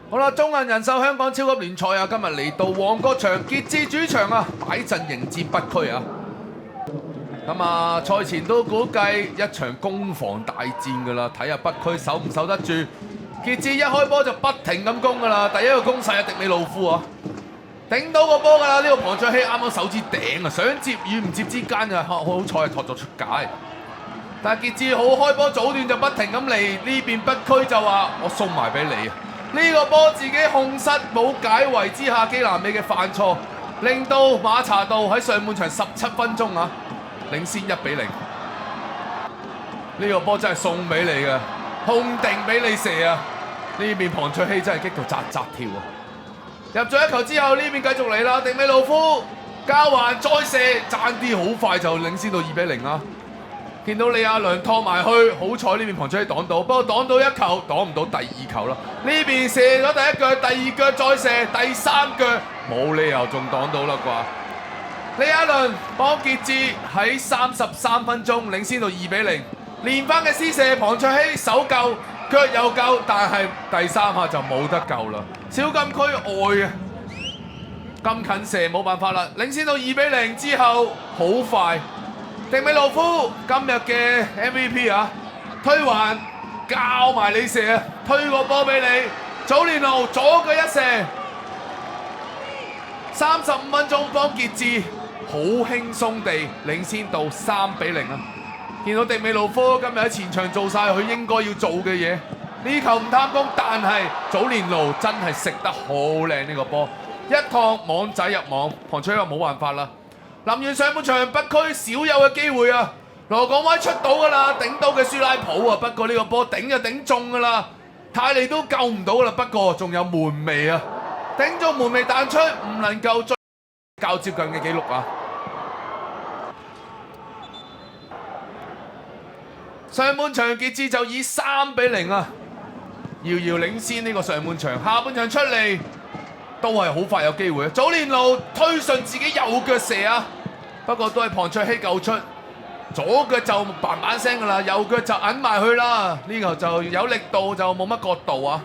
好啦，中銀人壽香港超級聯賽啊，今日嚟到旺角場傑志主場啊，擺陣迎戰北區啊。咁啊，賽前都估計一場攻防大戰噶啦，睇下北區守唔守得住。傑志一開波就不停咁攻噶啦，第一個攻勢係迪美路夫啊，頂到個波噶啦，呢個龐卓希啱啱手指頂啊，想接與唔接之間啊，好彩係托咗出界。但係傑志好開波早段就不停咁嚟，呢邊北區就話我送埋俾你啊！呢個波自己控失冇解圍之下，基南美嘅犯錯，令到馬查道喺上半場17分鐘啊，領先1-0。呢個波真係送俾你嘅，控定俾你射啊！呢邊龐卓希真係激到扎扎跳啊！入咗一球之後，呢邊繼續嚟啦，迪美路夫交還再射，爭啲好快就領先到2-0啦。見到李亞良拖埋去，好彩呢邊龐卓希擋到，不過擋到一球，擋唔到第二球啦。呢邊射咗第一腳，第二腳再射，第三腳冇理由仲擋到啦啩？李亞良幫傑志喺33分鐘領先到2-0，連番嘅施射，龐卓希手夠，腳又夠，但係第三下就冇得救啦。小禁區外啊，咁近射冇辦法啦，領先到2-0之後，好快。迪美路夫今日嘅 MVP 啊，推環教埋你射啊，推個波俾你，祖連奴左腳一射，35分鐘幫傑志好輕鬆地領先到3-0啊！見到迪美路夫今日喺前場做晒佢應該要做嘅嘢，呢球唔貪功，但係祖連奴真係食得好靚呢個波，一趟網仔入網，龐卓希話冇辦法啦。臨完上半場北區少有嘅機會啊，羅廣威出到㗎啦，頂到嘅舒拉普啊，不過呢個波頂就頂中㗎啦，泰利都救唔到㗎啦，不過仲有門楣啊，頂中門楣彈出，唔能夠追較接近嘅紀錄啊！上半場傑志就以3-0啊，遙遙領先呢個上半場，下半場出嚟都係好快有機會啊！祖連奴推順自己右腳射啊！不過都係龐卓希救出，左腳就嘭嘭聲㗎啦，右腳就揞埋去啦。呢球就有力度就冇乜角度啊！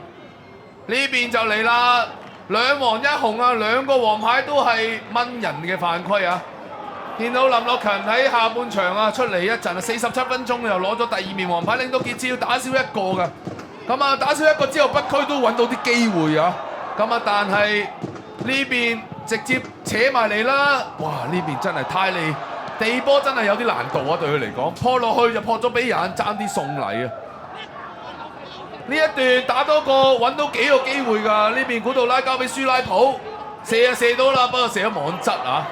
呢邊就嚟啦，兩黃一紅啊，兩個黃牌都係掹人嘅犯規啊！見到林樂勤喺下半場啊出嚟一陣啊，47分鐘又攞咗第二面黃牌，令到傑志要打少一個㗎。咁啊打少一個之後，北區都揾到啲機會啊！咁啊但係呢邊直接扯埋嚟啦！哇！呢邊真係泰利地波真係有啲難度啊，對佢嚟講，撲落去就撲咗俾人，爭啲送禮啊！呢一段打多個揾到幾個機會㗎，呢邊古道拉交俾舒拉普，射就射到啦，不過射咗網側啊！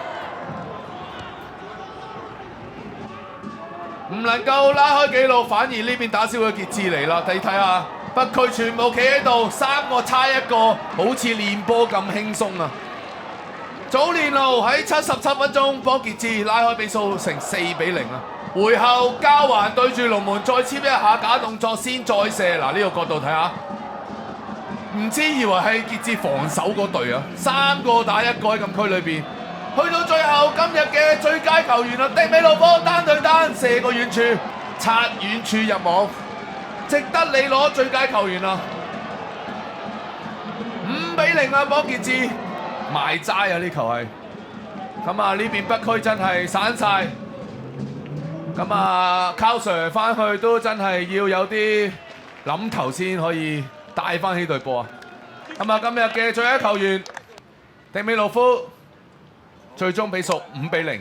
唔能夠拉開紀錄，反而呢邊打少咗傑志嚟啦！你睇下北區全部企喺度，3個差1個，好似練波咁輕鬆啊！祖連奴喺77分鐘幫傑志拉開比數成4-0啊！回後交還對住龍門再簽一下假動作先再射，嗱呢個角度睇下，唔知以為係傑志防守嗰隊啊！3個打1個喺禁區裏邊，去到最後今日嘅最佳球員啊，迪美路夫單對單射個遠處，擦遠處入網，值得你攞最佳球員啊！5-0啊，幫傑志埋齋啊！呢球係咁啊，呢邊北區真係散晒。咁啊，靠 Sir 翻去都真係要有啲諗頭先可以帶翻起隊波啊！咁啊，今日嘅最佳球員迪美路夫最終比數5-0。